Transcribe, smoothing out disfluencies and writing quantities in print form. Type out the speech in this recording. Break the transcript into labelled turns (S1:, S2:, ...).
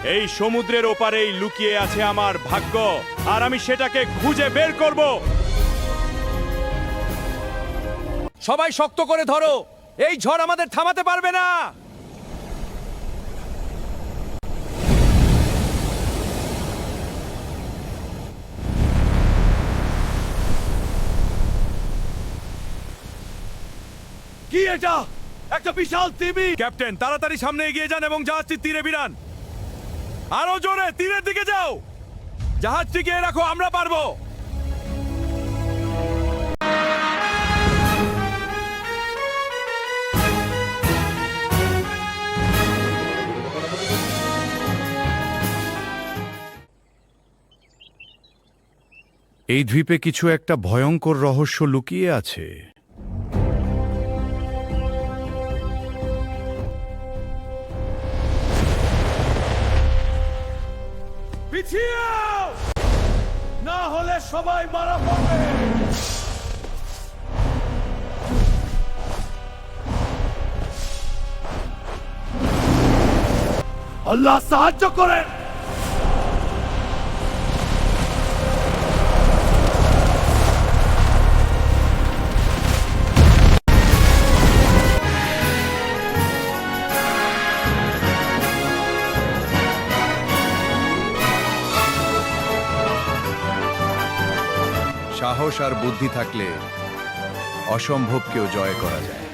S1: এই সমুদ্রের ওপারেই লুকিয়ে আছে আমার ভাগ্য, আর আমি সেটাকে খুঁজে বের করব। সবাই শক্ত করে ধরো, এই ঝড় আমাদের থামাতে পারবে না।
S2: কি এটা? একটা বিশাল তিমি!
S1: ক্যাপ্টেন, তাড়াতাড়ি সামনে এগিয়ে যান এবং জাহাজটি তীরে ভিড়ান। আরো জোরে তীরের দিকে যাও। জাহাজটিকে রাখো, আমরা পারবো। এই দ্বীপে কিছু একটা ভয়ঙ্কর রহস্য লুকিয়ে আছে।
S2: পিছিয়ে আও! না হলে সবাই মারা পড়বে। আল্লাহ সাহায্য করেন।
S1: সাহস আর বুদ্ধি থাকলে অসম্ভবকেও জয় করা যায়।